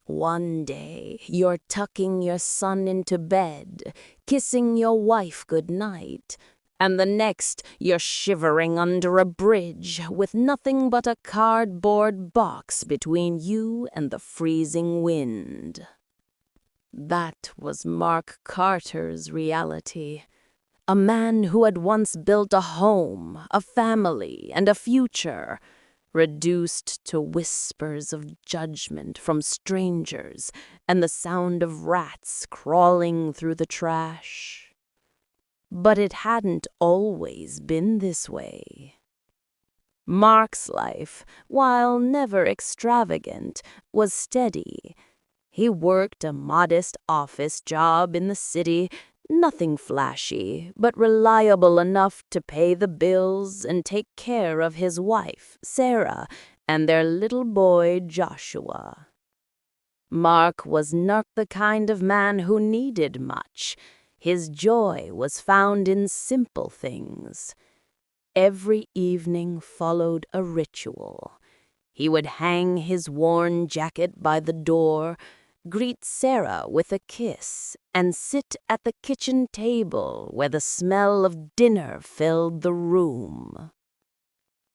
One day, you're tucking your son into bed, kissing your wife goodnight, and the next, you're shivering under a bridge with nothing but a cardboard box between you and the freezing wind. That was Mark Carter's reality. A man who had once built a home, a family, and a future, reduced to whispers of judgment from strangers and the sound of rats crawling through the trash. But it hadn't always been this way. Mark's life, while never extravagant, was steady. He worked a modest office job in the city, nothing flashy, but reliable enough to pay the bills and take care of his wife, Sarah, and their little boy, Joshua. Mark was not the kind of man who needed much. His joy was found in simple things. Every evening followed a ritual. He would hang his worn jacket by the door, greet Sarah with a kiss, and sit at the kitchen table where the smell of dinner filled the room.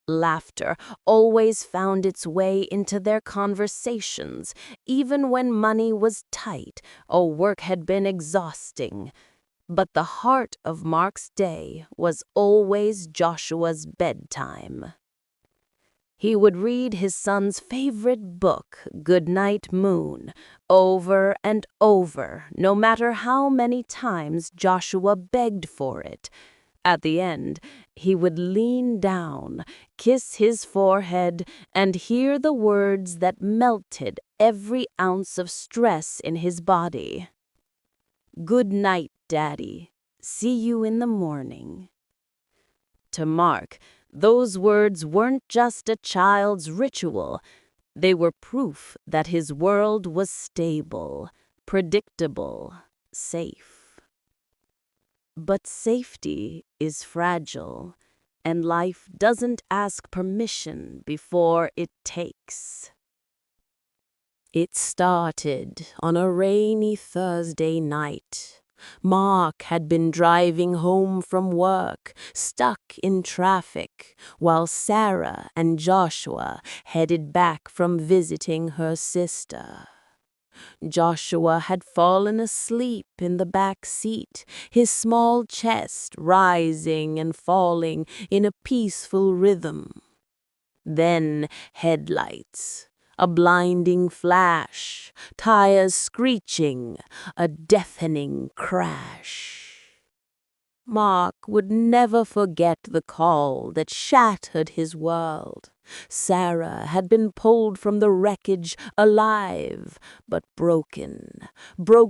Laughter always found its way into their conversations, even when money was tight or work had been exhausting. But the heart of Mark's day was always Joshua's bedtime. He would read his son's favorite book, Goodnight Moon, over and over, no matter how many times Joshua begged for it. At the end, he would lean down, kiss his forehead, and hear the words that melted every ounce of stress in his body. "Good night, Daddy. See you in the morning." To Mark, those words weren't just a child's ritual. They were proof that his world was stable, predictable, safe. But safety is fragile, and life doesn't ask permission before it takes. It started on a rainy Thursday night. Mark had been driving home from work, stuck in traffic, while Sarah and Joshua headed back from visiting her sister. Joshua had fallen asleep in the back seat, his small chest rising and falling in a peaceful rhythm. Then headlights. A blinding flash, tires screeching, a deafening crash. Mark would never forget the call that shattered his world. Sarah had been pulled from the wreckage alive, but broken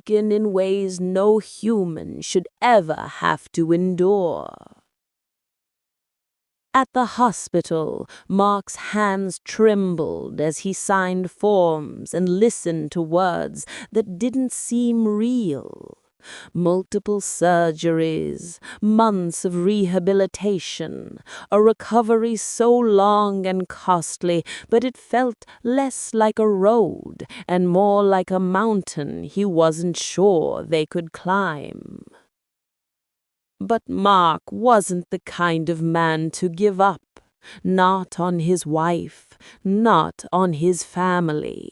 in ways no human should ever have to endure. At the hospital, Mark's hands trembled as he signed forms and listened to words that didn't seem real. Multiple surgeries, months of rehabilitation, a recovery so long and costly, but it felt less like a road and more like a mountain he wasn't sure they could climb. But Mark wasn't the kind of man to give up, not on his wife, not on his family.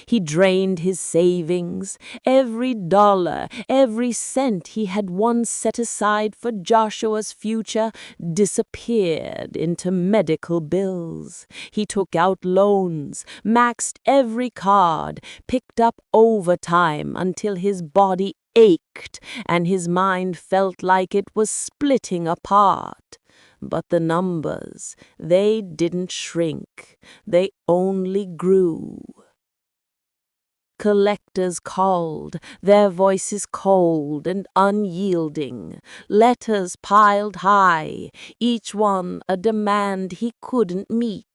He drained his savings. Every dollar, every cent he had once set aside for Joshua's future disappeared into medical bills. He took out loans, maxed every card, picked up overtime until his body ached and his mind felt like it was splitting apart. But the numbers, they didn't shrink. They only grew. Collectors called, their voices cold and unyielding. Letters piled high, each one a demand he couldn't meet.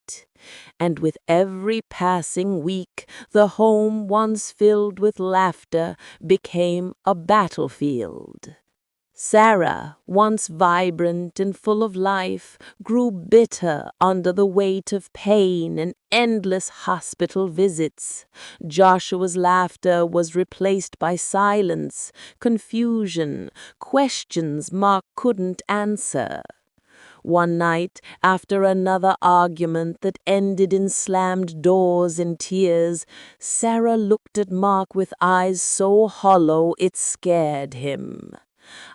And with every passing week, the home once filled with laughter became a battlefield. Sarah, once vibrant and full of life, grew bitter under the weight of pain and endless hospital visits. Joshua's laughter was replaced by silence, confusion, questions Mark couldn't answer. One night, after another argument that ended in slammed doors and tears, Sarah looked at Mark with eyes so hollow it scared him.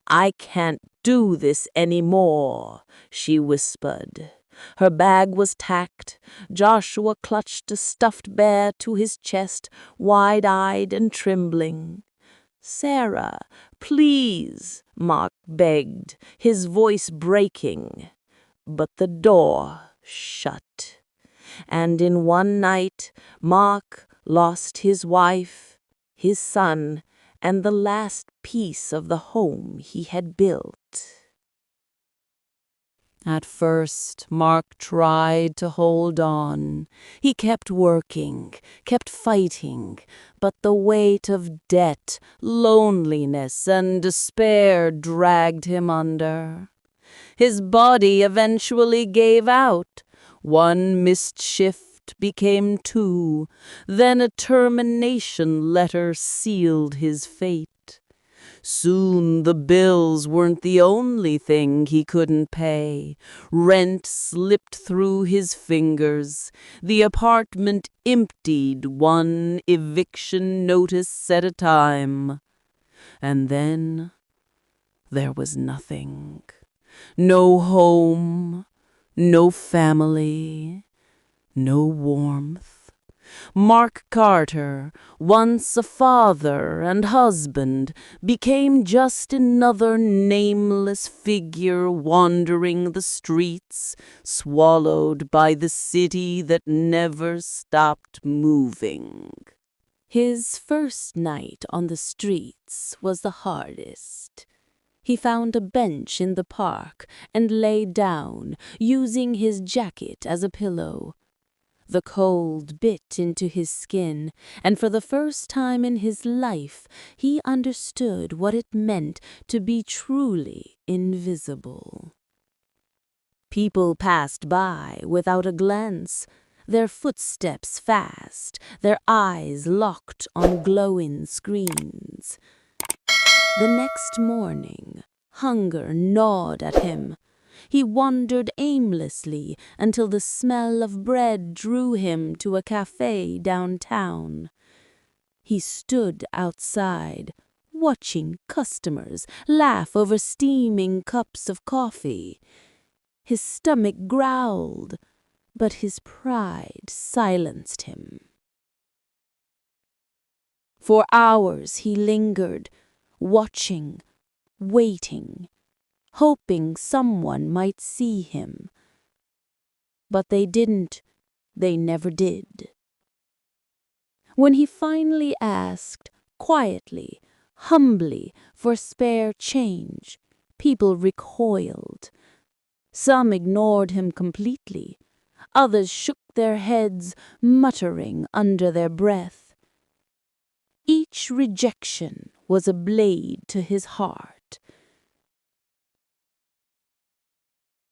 "I can't do this anymore," she whispered. Her bag was packed. Joshua clutched a stuffed bear to his chest, wide-eyed and trembling. "Sarah, please," Mark begged, his voice breaking. But the door shut. And in one night, Mark lost his wife, his son, and the last piece of the home he had built. At first, Mark tried to hold on. He kept working, kept fighting, but the weight of debt, loneliness, and despair dragged him under. His body eventually gave out. One missed shift became two. Then a termination letter sealed his fate. Soon the bills weren't the only thing he couldn't pay. Rent slipped through his fingers. The apartment emptied, one eviction notice at a time. And then there was nothing. No home, no family, no warmth. Mark Carter, once a father and husband, became just another nameless figure wandering the streets, swallowed by the city that never stopped moving. His first night on the streets was the hardest. He found a bench in the park and lay down, using his jacket as a pillow. The cold bit into his skin, and for the first time in his life he understood what it meant to be truly invisible. People passed by without a glance, their footsteps fast, their eyes locked on glowing screens. The next morning, hunger gnawed at him. He wandered aimlessly until the smell of bread drew him to a cafe downtown. He stood outside, watching customers laugh over steaming cups of coffee. His stomach growled, but his pride silenced him. For hours he lingered, watching, waiting, hoping someone might see him. But they didn't. They never did. When he finally asked, quietly, humbly, for spare change, people recoiled. Some ignored him completely. Others shook their heads, muttering under their breath. Each rejection was a blade to his heart.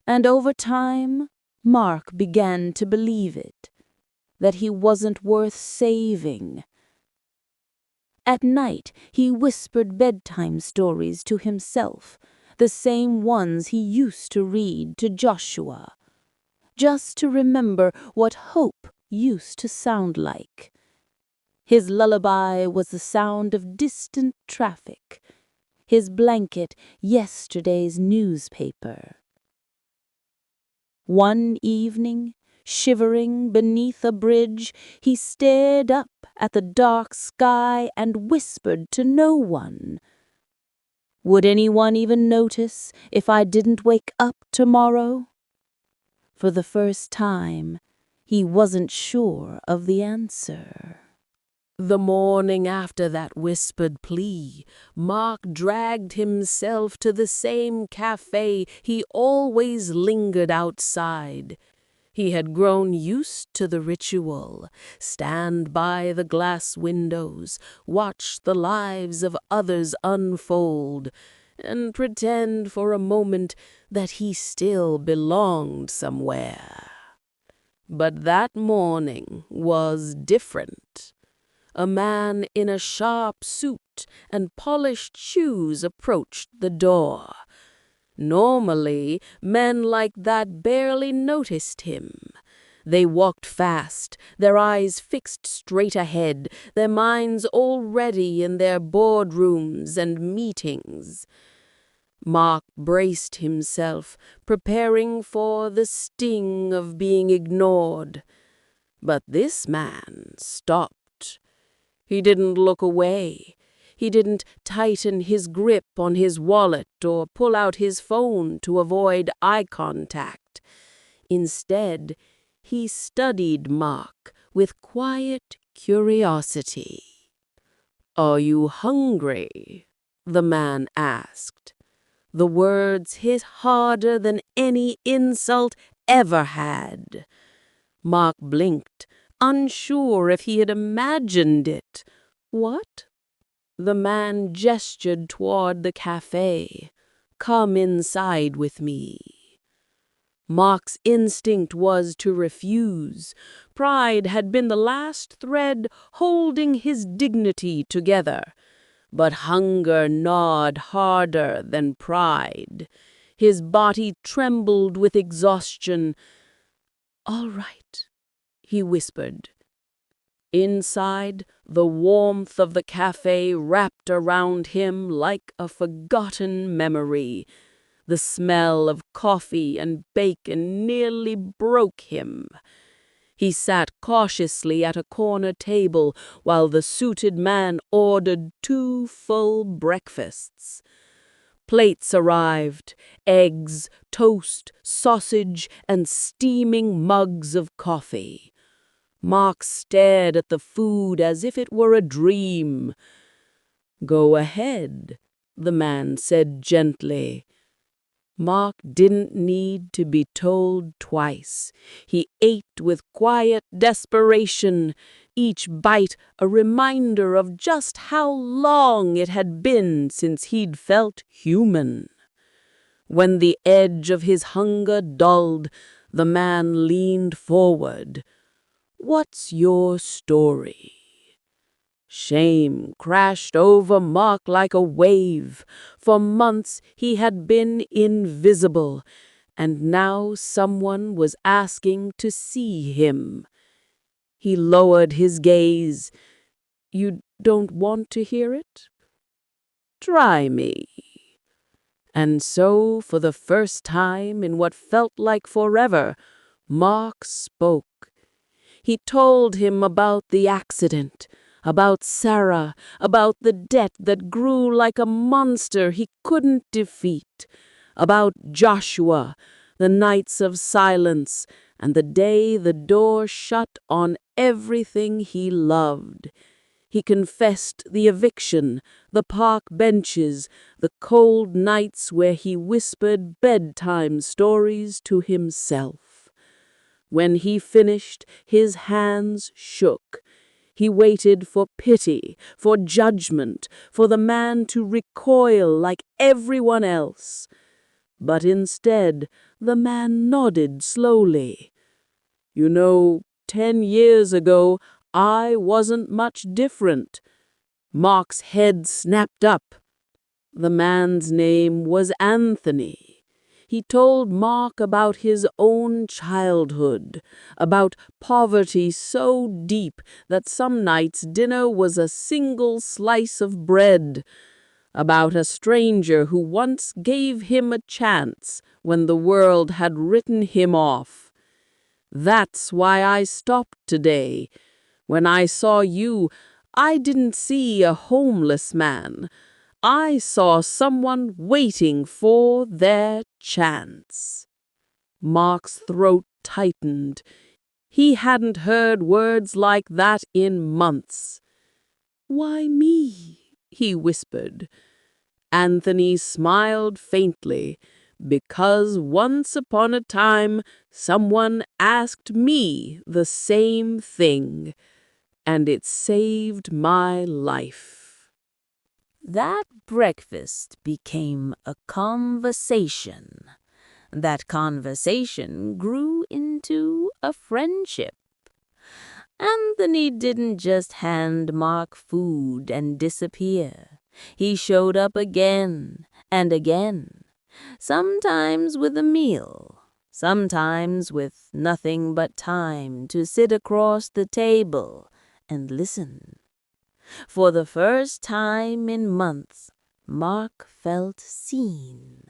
And over time, Mark began to believe it, that he wasn't worth saving. At night, he whispered bedtime stories to himself, the same ones he used to read to Joshua, just to remember what hope used to sound like. His lullaby was the sound of distant traffic, his blanket yesterday's newspaper. One evening, shivering beneath a bridge, he stared up at the dark sky and whispered to no one. "Would anyone even notice if I didn't wake up tomorrow?" For the first time, he wasn't sure of the answer. The morning after that whispered plea, Mark dragged himself to the same cafe he always lingered outside. He had grown used to the ritual, stand by the glass windows, watch the lives of others unfold, and pretend for a moment that he still belonged somewhere. But that morning was different. A man in a sharp suit and polished shoes approached the door. Normally, men like that barely noticed him. They walked fast, their eyes fixed straight ahead, their minds already in their boardrooms and meetings. Mark braced himself, preparing for the sting of being ignored. But this man stopped. He didn't look away. He didn't tighten his grip on his wallet or pull out his phone to avoid eye contact. Instead, he studied Mark with quiet curiosity. "Are you hungry?" the man asked. The words hit harder than any insult ever had. Mark blinked, unsure if he had imagined it. "What?" The man gestured toward the cafe. "Come inside with me." Mark's instinct was to refuse. Pride had been the last thread holding his dignity together. But hunger gnawed harder than pride. His body trembled with exhaustion. "All right," he whispered. Inside, the warmth of the cafe wrapped around him like a forgotten memory. The smell of coffee and bacon nearly broke him. He sat cautiously at a corner table while the suited man ordered 2 full breakfasts. Plates arrived, eggs, toast, sausage, and steaming mugs of coffee. Mark stared at the food as if it were a dream. "Go ahead," the man said gently. Mark didn't need to be told twice. He ate with quiet desperation, each bite a reminder of just how long it had been since he'd felt human. When the edge of his hunger dulled, the man leaned forward. "What's your story?" Shame crashed over Mark like a wave. For months he had been invisible, and now someone was asking to see him. He lowered his gaze. "You don't want to hear it? Try me." And so, for the first time in what felt like forever, Mark spoke. He told him about the accident, about Sarah, about the debt that grew like a monster he couldn't defeat, about Joshua, the nights of silence, and the day the door shut on everything he loved. He confessed the eviction, the park benches, the cold nights where he whispered bedtime stories to himself. When he finished, his hands shook. He waited for pity, for judgment, for the man to recoil like everyone else. But instead, the man nodded slowly. "You know, 10 years ago, I wasn't much different." Mark's head snapped up. The man's name was Anthony. He told Mark about his own childhood, about poverty so deep that some nights dinner was a single slice of bread, about a stranger who once gave him a chance when the world had written him off. "That's why I stopped today. When I saw you, I didn't see a homeless man. I saw someone waiting for their chance." Mark's throat tightened. He hadn't heard words like that in months. "Why me?" he whispered. Anthony smiled faintly. "Because once upon a time, someone asked me the same thing, and it saved my life." That breakfast became a conversation. That conversation grew into a friendship. Anthony didn't just hand Mark food and disappear. He showed up again and again, sometimes with a meal, sometimes with nothing but time to sit across the table and listen. For the first time in months, Mark felt seen.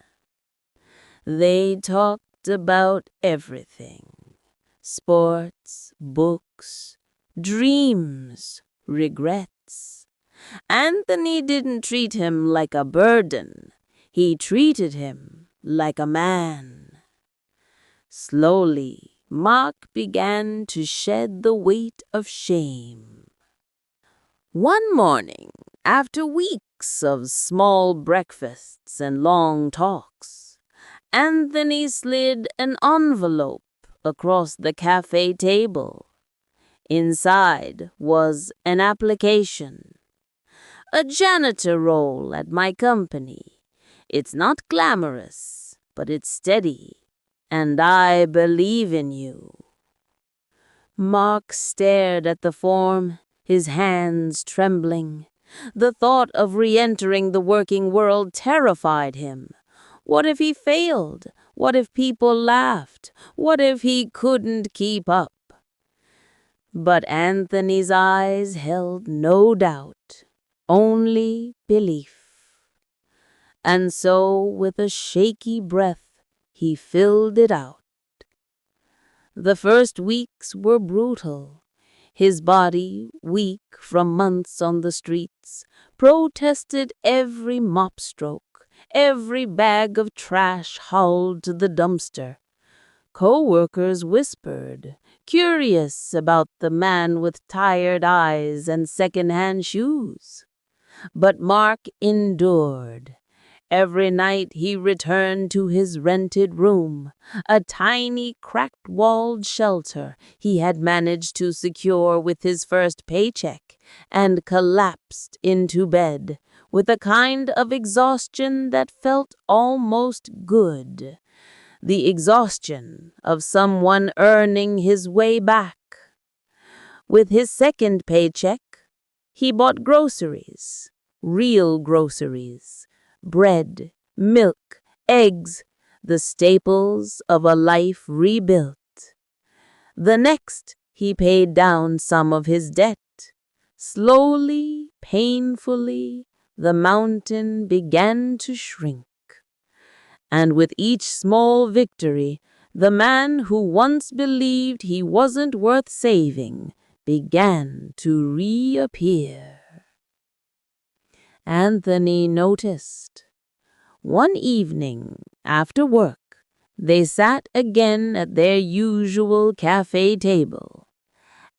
They talked about everything: sports, books, dreams, regrets. Anthony didn't treat him like a burden. He treated him like a man. Slowly, Mark began to shed the weight of shame. One morning, after weeks of small breakfasts and long talks, Anthony slid an envelope across the cafe table. Inside was an application. A janitor role at my company. It's not glamorous, but it's steady, and I believe in you. Mark stared at the form, his hands trembling. The thought of re-entering the working world terrified him. What if he failed? What if people laughed? What if he couldn't keep up? But Anthony's eyes held no doubt, only belief. And so, with a shaky breath, he filled it out. The first weeks were brutal. His body, weak from months on the streets, protested every mop stroke, every bag of trash hauled to the dumpster. Co-workers whispered, curious about the man with tired eyes and second-hand shoes. But Mark endured. Every night he returned to his rented room, a tiny cracked-walled shelter he had managed to secure with his first paycheck, and collapsed into bed with a kind of exhaustion that felt almost good. The exhaustion of someone earning his way back. With his second paycheck, he bought groceries, real groceries, bread, milk, eggs, the staples of a life rebuilt. The next, he paid down some of his debt. Slowly, painfully, the mountain began to shrink. And with each small victory, the man who once believed he wasn't worth saving began to reappear. Anthony noticed. One evening, after work, they sat again at their usual cafe table.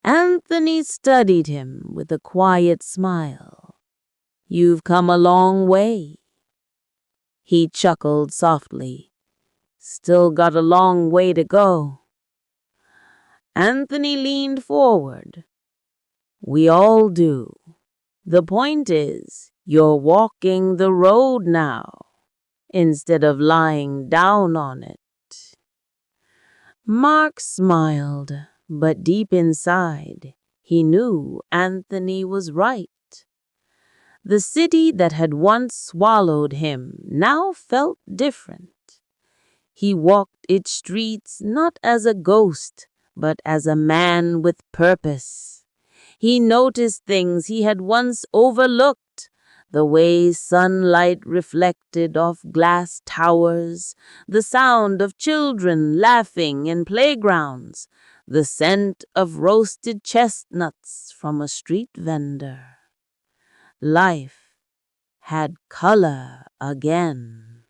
Anthony studied him with a quiet smile. "You've come a long way." He chuckled softly. "Still got a long way to go." Anthony leaned forward. "We all do. The point is, you're walking the road now, instead of lying down on it." Mark smiled, but deep inside, he knew Anthony was right. The city that had once swallowed him now felt different. He walked its streets not as a ghost, but as a man with purpose. He noticed things he had once overlooked, the way sunlight reflected off glass towers, the sound of children laughing in playgrounds, the scent of roasted chestnuts from a street vendor. Life had color again.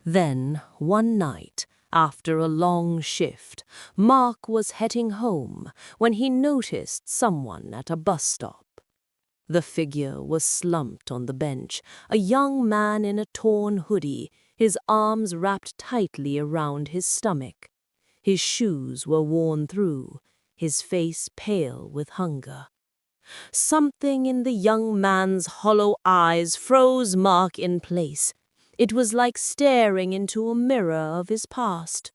Then, one night, after a long shift, Mark was heading home when he noticed someone at a bus stop. The figure was slumped on the bench, a young man in a torn hoodie, his arms wrapped tightly around his stomach. His shoes were worn through, his face pale with hunger. Something in the young man's hollow eyes froze Mark in place. It was like staring into a mirror of his past.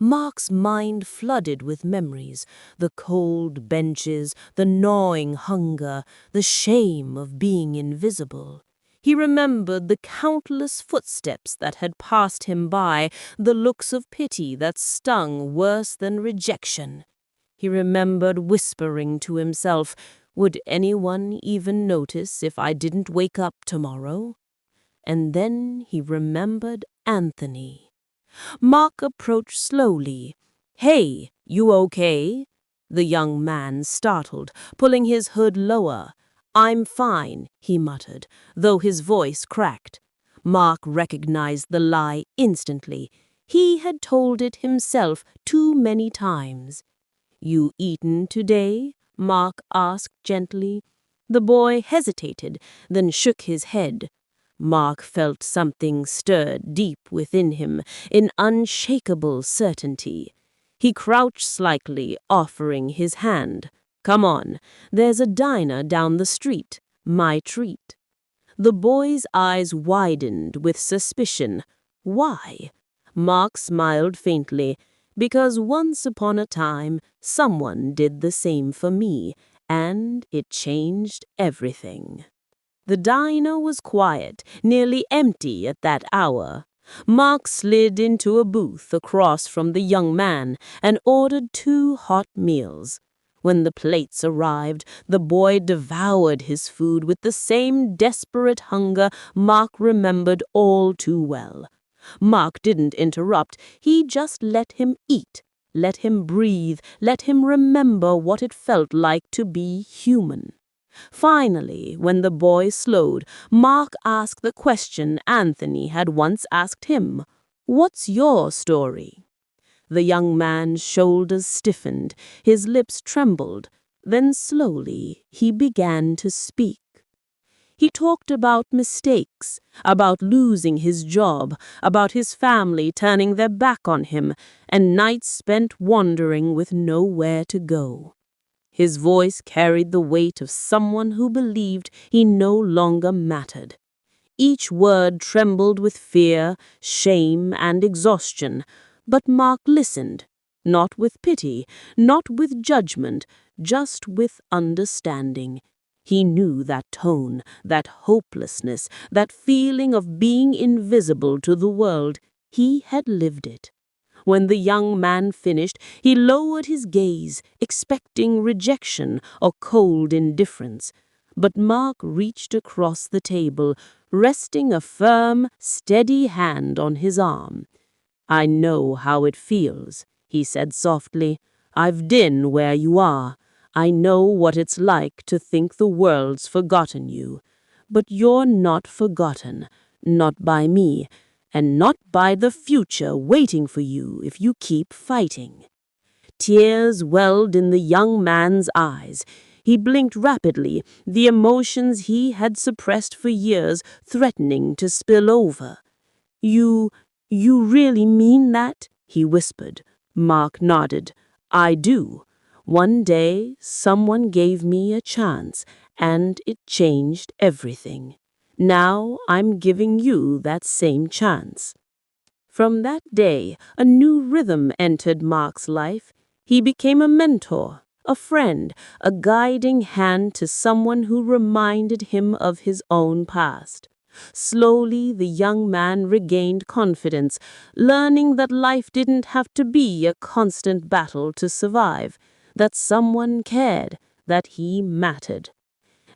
Mark's mind flooded with memories, the cold benches, the gnawing hunger, the shame of being invisible. He remembered the countless footsteps that had passed him by, the looks of pity that stung worse than rejection. He remembered whispering to himself, "Would anyone even notice if I didn't wake up tomorrow?" And then he remembered Anthony. Mark approached slowly. "Hey, you okay?" The young man startled, pulling his hood lower. "I'm fine," he muttered, though his voice cracked. Mark recognized the lie instantly. He had told it himself too many times. "You eaten today?" Mark asked gently. The boy hesitated, then shook his head. Mark felt something stirred deep within him, in unshakable certainty. He crouched slightly, offering his hand. "Come on, there's a diner down the street. My treat." The boy's eyes widened with suspicion. Why? Mark smiled faintly. "Because once upon a time, someone did the same for me, and it changed everything." The diner was quiet, nearly empty at that hour. Mark slid into a booth across from the young man and ordered 2 hot meals. When the plates arrived, the boy devoured his food with the same desperate hunger Mark remembered all too well. Mark didn't interrupt, he just let him eat, let him breathe, let him remember what it felt like to be human. Finally, when the boy slowed, Mark asked the question Anthony had once asked him. "What's your story?" The young man's shoulders stiffened, his lips trembled. Then slowly he began to speak. He talked about mistakes, about losing his job, about his family turning their back on him, and nights spent wandering with nowhere to go. His voice carried the weight of someone who believed he no longer mattered. Each word trembled with fear, shame, and exhaustion, but Mark listened, not with pity, not with judgment, just with understanding. He knew that tone, that hopelessness, that feeling of being invisible to the world. He had lived it. When the young man finished, he lowered his gaze, expecting rejection or cold indifference. But Mark reached across the table, resting a firm, steady hand on his arm. "I know how it feels," he said softly. "I've been where you are. I know what it's like to think the world's forgotten you. But you're not forgotten, not by me, and not by the future waiting for you if you keep fighting." Tears welled in the young man's eyes. He blinked rapidly, the emotions he had suppressed for years threatening to spill over. You really mean that?" he whispered. Mark nodded. "I do. One day, someone gave me a chance, and it changed everything. Now I'm giving you that same chance." From that day, a new rhythm entered Mark's life. He became a mentor, a friend, a guiding hand to someone who reminded him of his own past. Slowly, the young man regained confidence, learning that life didn't have to be a constant battle to survive, that someone cared, that he mattered.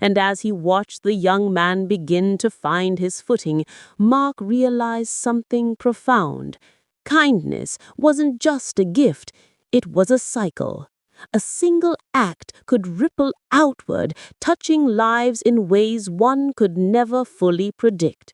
And as he watched the young man begin to find his footing, Mark realized something profound. Kindness wasn't just a gift, it was a cycle. A single act could ripple outward, touching lives in ways one could never fully predict.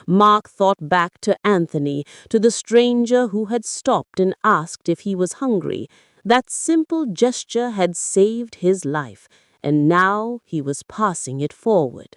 Mark thought back to Anthony, to the stranger who had stopped and asked if he was hungry. That simple gesture had saved his life, and now he was passing it forward.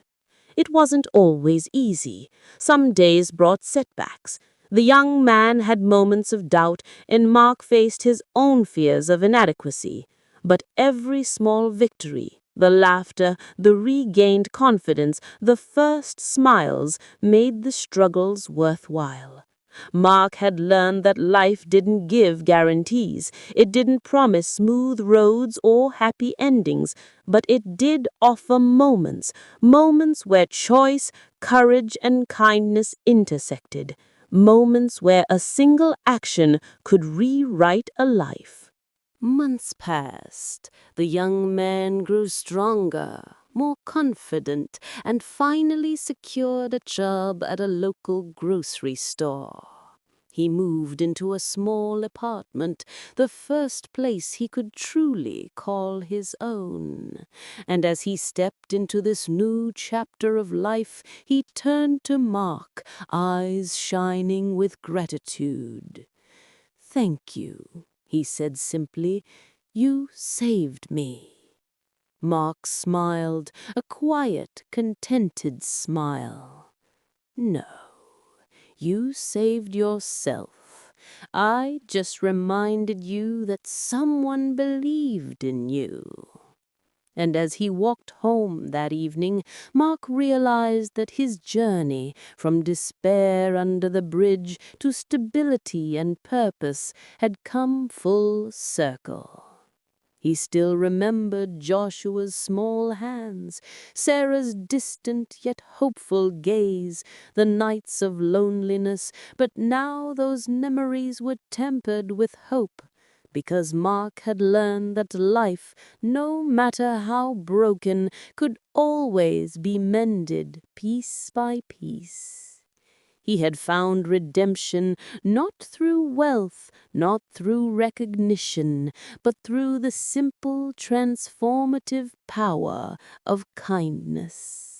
It wasn't always easy. Some days brought setbacks. The young man had moments of doubt, and Mark faced his own fears of inadequacy. But every small victory, The laughter, the regained confidence, the first smiles made the struggles worthwhile. Mark had learned that life didn't give guarantees. It didn't promise smooth roads or happy endings, but it did offer moments, moments where choice, courage, and kindness intersected, moments where a single action could rewrite a life. Months passed. The young man grew stronger, more confident, and finally secured a job at a local grocery store. He moved into a small apartment, the first place he could truly call his own. And as he stepped into this new chapter of life, he turned to Mark, eyes shining with gratitude. "Thank you," he said simply. "You saved me." Mark smiled, a quiet, contented smile. "No, you saved yourself. I just reminded you that someone believed in you." And as he walked home that evening, Mark realized that his journey from despair under the bridge to stability and purpose had come full circle. He still remembered Joshua's small hands, Sarah's distant yet hopeful gaze, the nights of loneliness, but now those memories were tempered with hope, because Mark had learned that life, no matter how broken, could always be mended piece by piece. He had found redemption not through wealth, not through recognition, but through the simple, transformative power of kindness.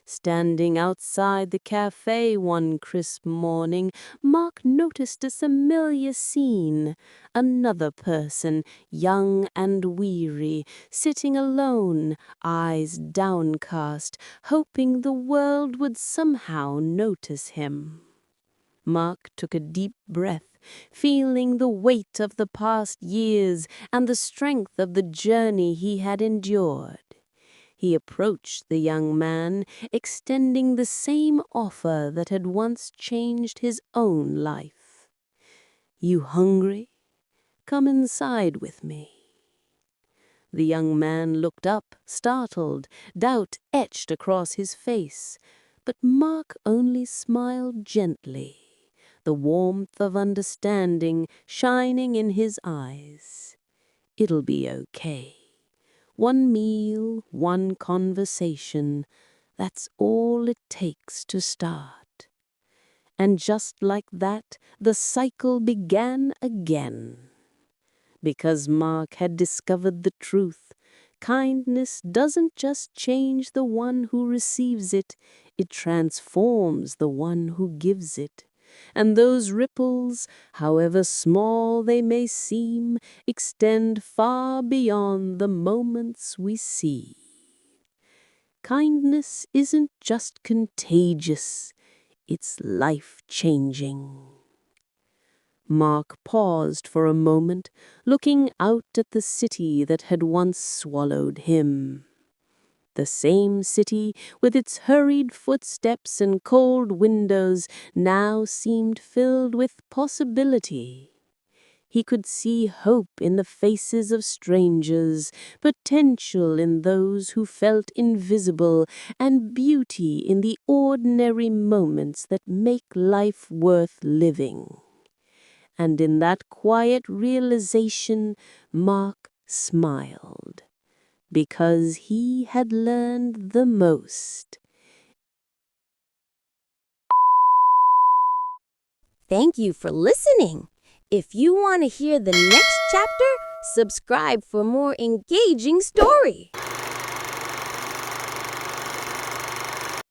Standing outside the cafe one crisp morning, Mark noticed a familiar scene. Another person, young and weary, sitting alone, eyes downcast, hoping the world would somehow notice him. Mark took a deep breath, feeling the weight of the past years and the strength of the journey he had endured. He approached the young man, extending the same offer that had once changed his own life. "You hungry? Come inside with me." The young man looked up, startled, doubt etched across his face, but Mark only smiled gently, the warmth of understanding shining in his eyes. "It'll be okay. One meal, one conversation, that's all it takes to start." And just like that, the cycle began again. Because Mark had discovered the truth, kindness doesn't just change the one who receives it, it transforms the one who gives it. And those ripples, however small they may seem, extend far beyond the moments we see. Kindness isn't just contagious, it's life-changing. Mark paused for a moment, looking out at the city that had once swallowed him. The same city, with its hurried footsteps and cold windows, now seemed filled with possibility. He could see hope in the faces of strangers, potential in those who felt invisible, and beauty in the ordinary moments that make life worth living. And in that quiet realization, Mark smiled, because he had learned the most. Thank you for listening. If you want to hear the next chapter, subscribe for more engaging story.